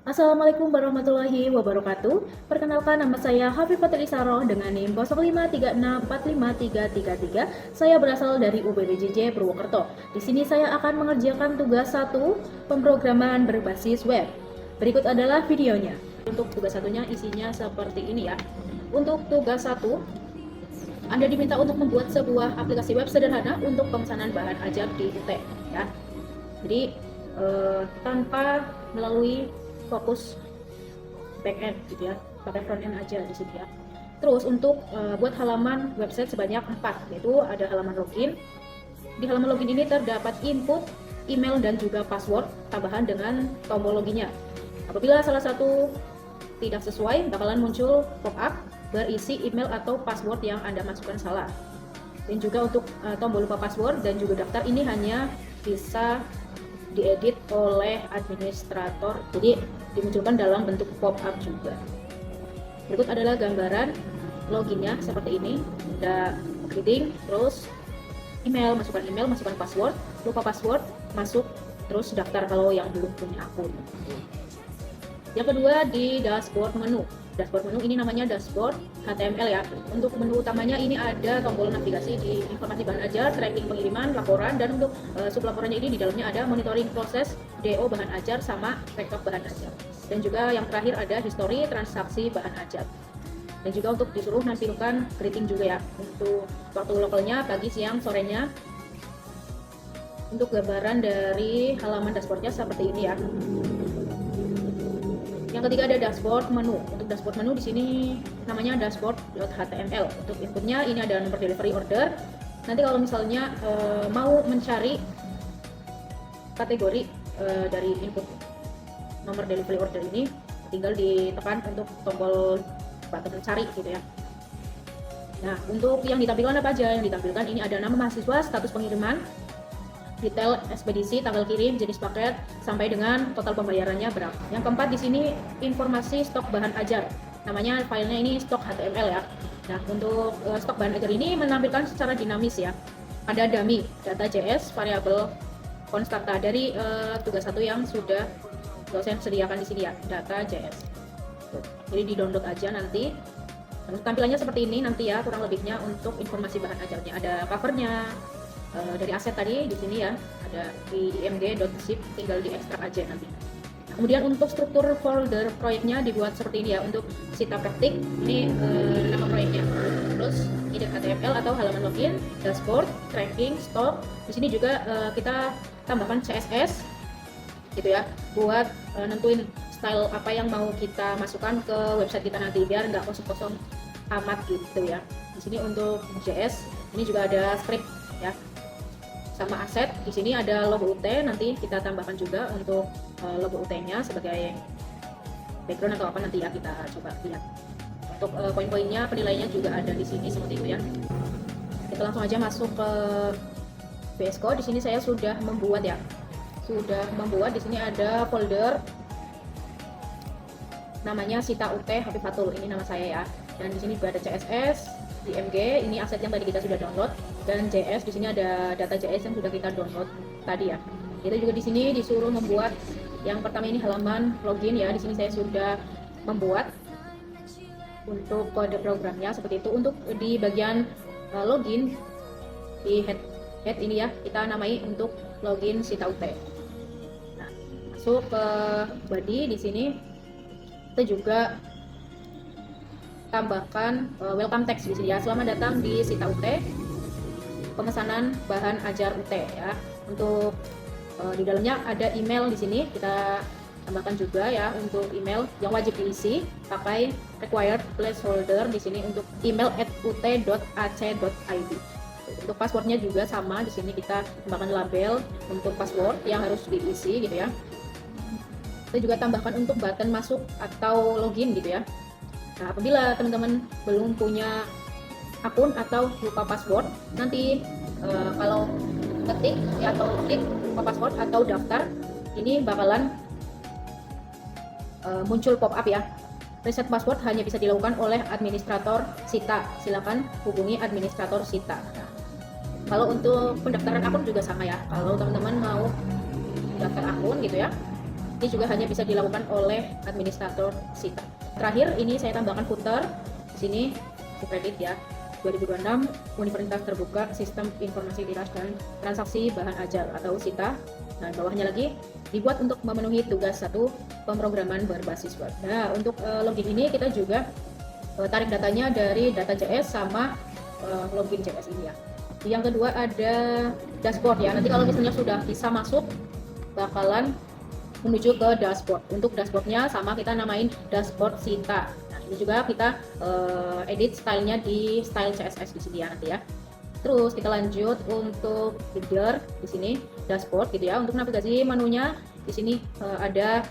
Assalamualaikum warahmatullahi wabarakatuh. Perkenalkan, nama saya Hafifatul Isaroh dengan NIM 0536453333. Saya berasal dari UPBJJ Purwokerto. Di sini saya akan mengerjakan tugas 1 pemrograman berbasis web. Berikut adalah videonya. Untuk tugas satunya isinya seperti ini ya. Untuk tugas 1, Anda diminta untuk membuat sebuah aplikasi web sederhana untuk pemesanan bahan ajar di UT ya. Jadi tanpa melalui fokus backend gitu ya, pakai frontend aja di sini ya. Terus untuk buat halaman website sebanyak 4, yaitu ada halaman login. Di halaman login ini terdapat input, email, dan juga password tambahan dengan tombol loginnya. Apabila salah satu tidak sesuai, bakalan muncul pop-up berisi email atau password yang Anda masukkan salah. Dan juga untuk tombol lupa password dan juga daftar ini hanya bisa diedit oleh administrator, jadi dimunculkan dalam bentuk pop-up juga. Berikut adalah gambaran loginnya seperti ini. Ada greeting, terus email, masukkan password, lupa password, masuk, terus daftar kalau yang belum punya akun. Yang kedua di dashboard menu. Dashboard menu ini namanya dashboard HTML ya. Untuk menu utamanya ini ada tombol navigasi di informasi bahan ajar, tracking pengiriman, laporan, dan untuk sub laporannya ini di dalamnya ada monitoring proses DO bahan ajar sama backup bahan ajar. Dan juga yang terakhir ada history transaksi bahan ajar. Dan juga untuk disuruh nampilkan greeting juga ya. Untuk waktu lokalnya pagi, siang, sorenya. Untuk gambaran dari halaman dashboardnya seperti ini ya. Yang ketiga ada dashboard menu. Untuk dashboard menu di sini namanya dashboard.html. Untuk inputnya ini ada nomor delivery order. Nanti kalau misalnya mau mencari kategori dari input nomor delivery order ini, tinggal ditekan untuk tombol button cari gitu ya. Nah, untuk yang ditampilkan apa aja? Yang ditampilkan ini ada nama mahasiswa, status pengiriman, detail ekspedisi, tanggal kirim, jenis paket, sampai dengan total pembayarannya berapa. Yang keempat di sini informasi stok bahan ajar. Namanya filenya ini stok HTML ya. Nah, untuk stok bahan ajar ini menampilkan secara dinamis ya. Ada dummy, data.js, variabel konstanta dari tugas 1 yang sudah dosen sediakan di sini ya, data.js. Jadi di-download aja nanti. Tampilannya seperti ini nanti ya, kurang lebihnya untuk informasi bahan ajarnya. Ada covernya, dari aset tadi di sini ya, ada di img.zip, tinggal diekstrak aja nanti. Kemudian untuk struktur folder proyeknya dibuat seperti ini ya. Untuk Sita Praktik ini nama proyeknya. Terus index HTML atau halaman login, dashboard, tracking, stock. Di sini juga kita tambahkan CSS gitu ya, buat nentuin style apa yang mau kita masukkan ke website kita nanti biar nggak kosong-kosong amat gitu ya. Di sini untuk JS ini juga ada script ya, sama aset. Di sini ada logo UT, nanti kita tambahkan juga untuk logo UT-nya sebagai background atau apa nanti ya, kita coba lihat. Untuk poin-poinnya, penilaiannya juga ada di sini seperti itu ya. Kita langsung aja masuk ke VS Code. Di sini saya sudah membuat ya. Di sini ada folder namanya Sita UT Hafifatul, ini nama saya ya. Dan di sini juga ada CSS, IMG, ini aset yang tadi kita sudah download, dan JS di sini ada data JS yang sudah kita download tadi ya. Kita juga di sini disuruh membuat yang pertama ini halaman login ya. Di sini saya sudah membuat untuk kode programnya seperti itu. Untuk di bagian login di head ini ya, kita namai untuk login Sita UT. Nah, masuk ke body di sini kita juga tambahkan welcome text di sini ya. Selamat datang di Sita UT, pemesanan bahan ajar UT ya. Untuk di dalamnya ada email di sini, kita tambahkan juga ya. Untuk email yang wajib diisi pakai required placeholder di sini untuk email@ut.ac.id. Untuk passwordnya juga sama, di sini kita tambahkan label untuk password yang harus diisi gitu ya. Kita juga tambahkan untuk button masuk atau login gitu ya. Nah, apabila teman-teman belum punya akun atau lupa password, nanti kalau ketik ya, atau klik lupa password atau daftar, ini bakalan muncul pop-up ya. Reset password hanya bisa dilakukan oleh administrator Sita. Silakan hubungi administrator Sita. Nah, kalau untuk pendaftaran akun juga sama ya. Kalau teman-teman mau daftar akun gitu ya, Ini juga hanya bisa dilakukan oleh administrator SITA. Terakhir ini saya tambahkan footer. Di sini kredit ya. 2026 Universitas Terbuka Sistem Informasi Tiras dan Transaksi Bahan Ajar atau SITA. Nah, bawahnya lagi dibuat untuk memenuhi tugas 1 pemrograman berbasis web. Nah, untuk login ini kita juga tarik datanya dari data.js sama login JS ini ya. Yang kedua ada dashboard ya. Nanti kalau misalnya sudah bisa masuk, bakalan menuju ke dashboard. Untuk dashboardnya sama kita namain dashboard SITA. Nah, ini juga kita edit stylenya di style CSS di sini ya nanti ya. Terus kita lanjut untuk header di sini dashboard gitu ya. Untuk navigasi menunya di sini ada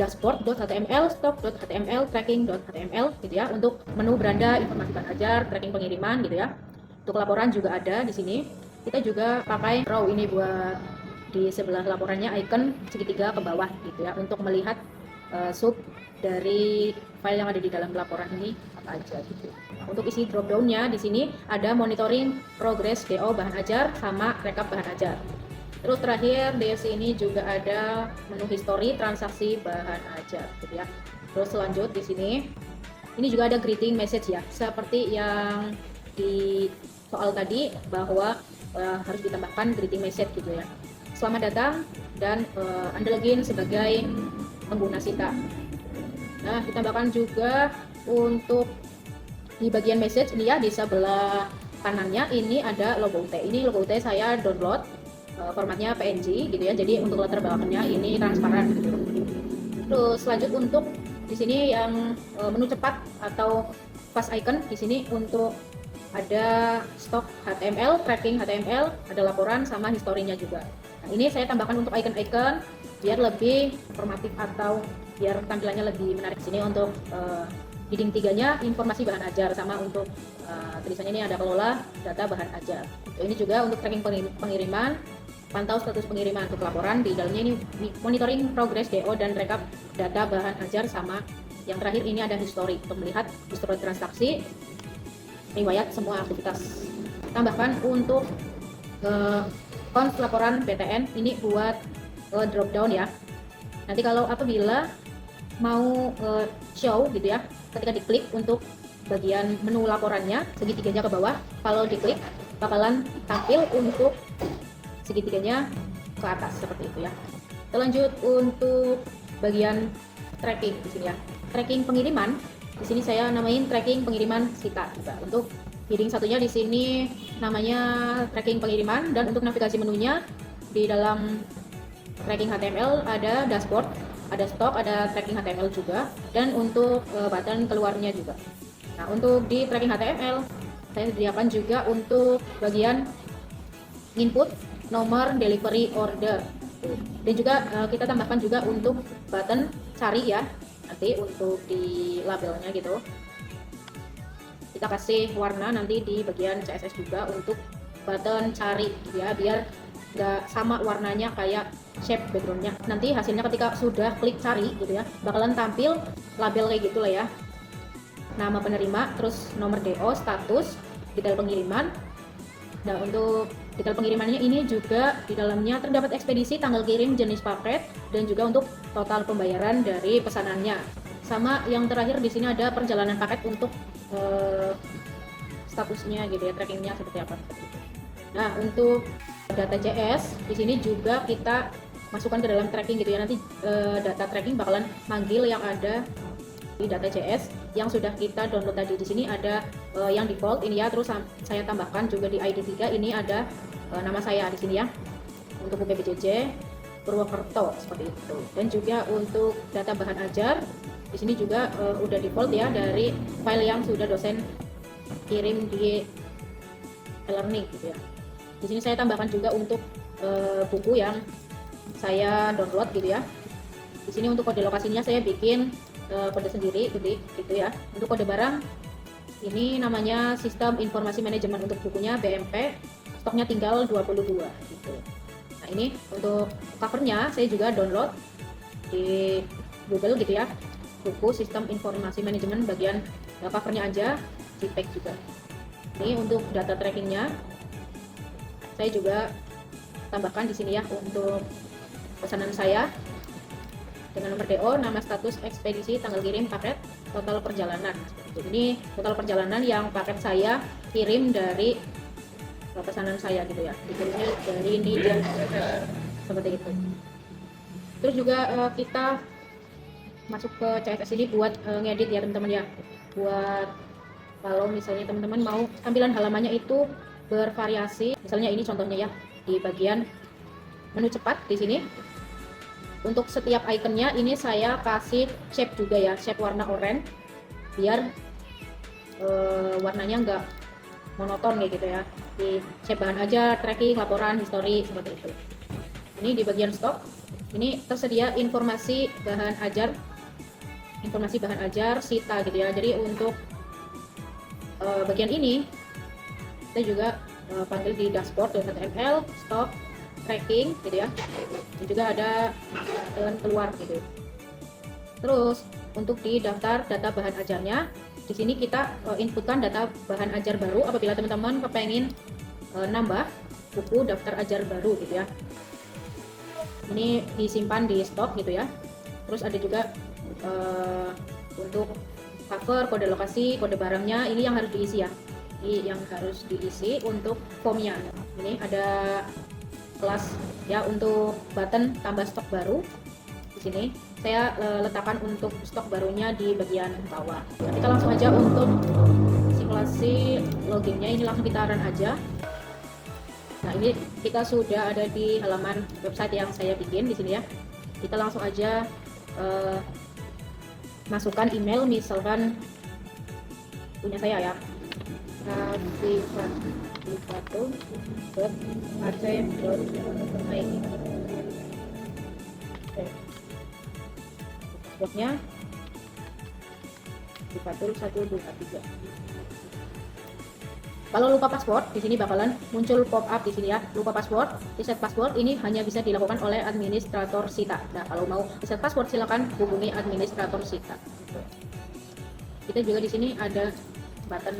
dashboard.html, stock.html, tracking.html gitu ya. Untuk menu beranda, informasi bahan ajar, tracking pengiriman gitu ya. Untuk laporan juga ada di sini. Kita juga pakai row ini buat di sebelah laporannya icon segitiga ke bawah gitu ya untuk melihat sub dari file yang ada di dalam laporan ini apa aja gitu. Nah, untuk isi dropdownnya di sini ada monitoring progress DO bahan ajar sama rekap bahan ajar. Terus terakhir di sini juga ada menu history transaksi bahan ajar gitu ya. Terus lanjut di sini ini juga ada greeting message ya, seperti yang di soal tadi bahwa harus ditambahkan greeting message gitu ya. Selamat datang dan Anda login sebagai pengguna SITA. Nah, ditambahkan juga untuk di bagian message ini ya, di sebelah kanannya ini ada logo UT. Ini logo UT saya download, formatnya PNG gitu ya. Jadi untuk latar belakangnya ini transparan gitu. Terus lanjut untuk di sini yang menu cepat atau fast icon di sini untuk ada stok HTML, tracking HTML, ada laporan sama historinya juga. Nah, ini saya tambahkan untuk icon-icon biar lebih informatif atau biar tampilannya lebih menarik. Sini untuk heading 3-nya informasi bahan ajar sama untuk tulisannya ini ada kelola data bahan ajar. Ini juga untuk tracking pengiriman, pantau status pengiriman. Untuk laporan di dalamnya ini monitoring progress DO dan rekap data bahan ajar sama yang terakhir ini ada history untuk melihat history transaksi, riwayat semua aktivitas. Tambahkan untuk cons laporan BTN ini buat drop down ya. Nanti kalau apabila mau show gitu ya, ketika diklik untuk bagian menu laporannya segitiganya ke bawah, kalau diklik bakalan tampil untuk segitiganya ke atas seperti itu ya. Kita lanjut untuk bagian tracking di sini ya. Tracking pengiriman di sini saya namain tracking pengiriman SITA juga. Untuk heading satunya di sini namanya tracking pengiriman, dan untuk navigasi menunya di dalam tracking HTML ada dashboard, ada stok, ada tracking HTML juga, dan untuk button keluarnya juga. Nah, untuk di tracking HTML saya sediakan juga untuk bagian input nomor delivery order, dan juga kita tambahkan juga untuk button cari ya, nanti untuk di labelnya gitu kita kasih warna nanti di bagian CSS juga untuk button cari ya, biar nggak sama warnanya kayak shape backgroundnya. Nanti hasilnya ketika sudah klik cari gitu ya, bakalan tampil label kayak gitu lah ya, nama penerima, terus nomor DO, status, detail pengiriman. Nah, untuk detail pengirimannya ini juga di dalamnya terdapat ekspedisi, tanggal kirim, jenis paket, dan juga untuk total pembayaran dari pesanannya. Sama yang terakhir di sini ada perjalanan paket untuk statusnya gitu ya, trackingnya seperti apa. Nah, untuk data.js di sini juga kita masukkan ke dalam tracking gitu ya. Nanti data tracking bakalan manggil yang ada di data.js yang sudah kita download tadi. Di sini ada yang default ini ya, terus saya tambahkan juga di ID 3 ini ada nama saya di sini ya, untuk UPBJJ Purwokerto seperti itu. Dan juga untuk data bahan ajar di sini juga udah default ya dari file yang sudah dosen kirim di e-learning gitu ya. Di sini saya tambahkan juga untuk buku yang saya download gitu ya. Di sini untuk kode lokasinya saya bikin kode sendiri gitu ya. Untuk kode barang ini namanya Sistem Informasi Manajemen, untuk bukunya BMP, stoknya tinggal 22 gitu. Nah, ini untuk covernya saya juga download di Google gitu ya, buku Sistem Informasi Manajemen bagian covernya aja, JPEG juga. Ini untuk data trackingnya saya juga tambahkan di sini ya, untuk pesanan saya dengan nomor DO, nama status ekspedisi, tanggal kirim paket, total perjalanan. Ini total perjalanan yang paket saya kirim dari pesanan saya gitu ya, dikirimnya dari Niger seperti itu. Terus juga kita masuk ke CSS ini buat ngedit ya teman-teman ya, buat kalau misalnya teman-teman mau tampilan halamannya itu bervariasi. Misalnya ini contohnya ya, di bagian menu cepat di sini. Untuk setiap ikonnya ini saya kasih shape juga ya, shape warna oranye biar warnanya enggak monoton kayak gitu ya. Di shape bahan ajar, tracking, laporan, history seperti itu. Ini di bagian stok, ini tersedia informasi bahan ajar, sita gitu ya. Jadi untuk bagian ini kita juga panggil di dashboard.html, stok, tracking gitu ya, dan juga ada jalan keluar gitu. Terus untuk di daftar data bahan ajarnya, di sini kita inputkan data bahan ajar baru apabila teman-teman kepengen nambah buku daftar ajar baru gitu ya. Ini disimpan di stok gitu ya. Terus ada juga untuk cover, kode lokasi, kode barangnya, ini yang harus diisi ya. Ini yang harus diisi untuk formnya. Ini ada kelas ya untuk button tambah stok baru. Di sini saya letakkan untuk stok barunya di bagian bawah. Nah, kita langsung aja untuk simulasi loginnya, ini langsung kita run aja. Nah, ini kita sudah ada di halaman website yang saya bikin di sini ya. Kita langsung aja masukkan email, misalkan punya saya ya, passwordnya Dipatul 123. Kalau lupa password, di sini bakalan muncul pop up di sini ya. Lupa password, reset password ini hanya bisa dilakukan oleh administrator Sita. Nah, kalau mau reset password silakan hubungi administrator Sita. Kita juga di sini ada button,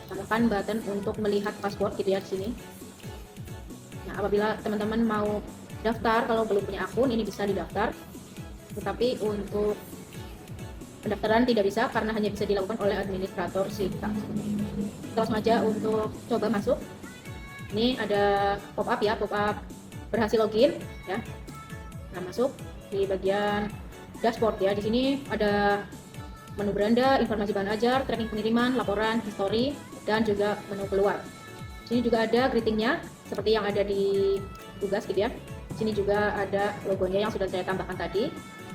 tambahkan button untuk melihat password gitu ya di sini. Nah, apabila teman-teman mau daftar, kalau belum punya akun ini bisa didaftar. Tetapi untuk pendaftaran tidak bisa karena hanya bisa dilakukan oleh administrator Sita. Kita langsung aja untuk coba masuk. Ini ada pop up ya, pop up berhasil login ya. Nah, masuk di bagian dashboard ya. Di sini ada menu beranda, informasi bahan ajar, tracking pengiriman, laporan, history, dan juga menu keluar. Di sini juga ada greetingnya seperti yang ada di tugas gitu ya. Di sini juga ada logonya yang sudah saya tambahkan tadi.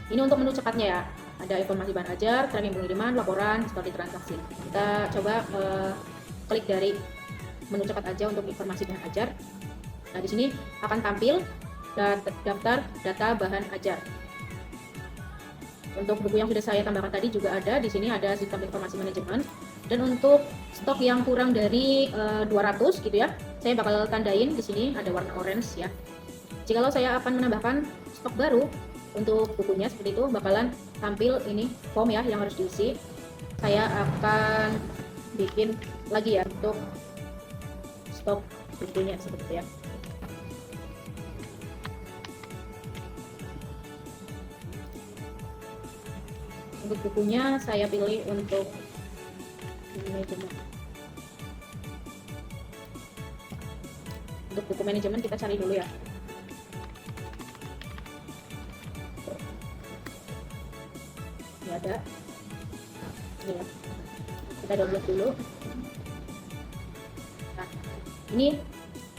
Ini untuk menu cepatnya ya. Ada informasi bahan ajar, tracking pengiriman, laporan, history transaksi. Kita coba klik dari menu cepat aja untuk informasi bahan ajar. Nah, di sini akan tampil daftar data bahan ajar. Untuk buku yang sudah saya tambahkan tadi juga ada di sini, ada sistem informasi manajemen. Dan untuk stok yang kurang dari 200 gitu ya, saya bakal tandain di sini ada warna orange ya. Jikalau saya akan menambahkan stok baru untuk bukunya seperti itu, bakalan tampil ini form ya yang harus diisi. Saya akan bikin lagi ya untuk stok bukunya seperti itu ya. Untuk bukunya saya pilih untuk manajemen. Untuk buku manajemen kita cari dulu ya. Ini ada. Ini ya. Kita download dulu. Nah, ini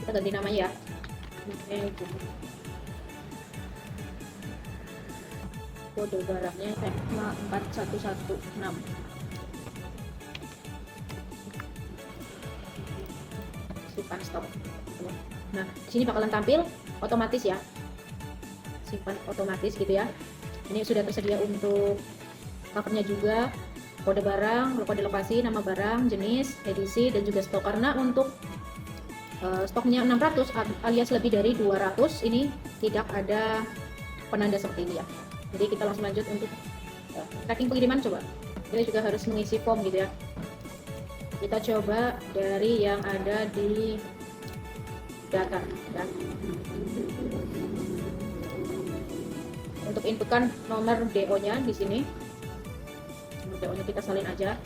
kita ganti namanya ya. Kode barangnya ECMA 4116. Simpan stok. Nah, di sini bakalan tampil otomatis ya. Simpan otomatis gitu ya. Ini sudah tersedia untuk covernya juga, kode barang, kode lokasi, nama barang, jenis, edisi, dan juga stok. Karena untuk stoknya 600 alias lebih dari 200 ini tidak ada penanda seperti ini ya. Jadi kita langsung lanjut untuk tracking pengiriman. Coba kita juga harus mengisi form gitu ya. Kita coba dari yang ada di data ya. Untuk inputkan nomor DO-nya di sini. Nomor DO-nya kita salin aja.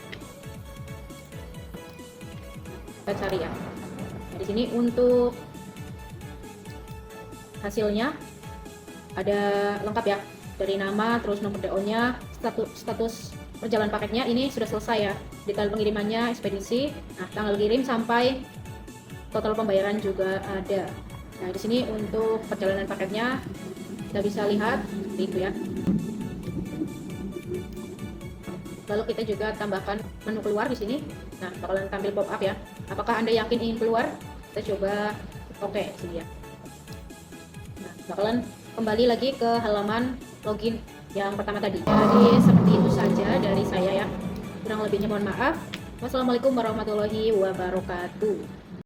Kita cari ya. Nah, di sini untuk hasilnya ada lengkap ya, dari nama, terus nomor DO-nya, status perjalanan paketnya ini sudah selesai ya, detail pengirimannya, ekspedisi, nah tanggal kirim sampai total pembayaran juga ada. Nah di sini untuk perjalanan paketnya kita bisa lihat seperti itu ya. Lalu kita juga tambahkan menu keluar di sini. Nah bakalan tampil pop up ya. Apakah Anda yakin ingin keluar? Kita coba oke di sini ya. Nah bakalan kembali lagi ke halaman login yang pertama tadi. Jadi seperti itu saja dari saya ya. Kurang lebihnya mohon maaf. Wassalamualaikum warahmatullahi wabarakatuh.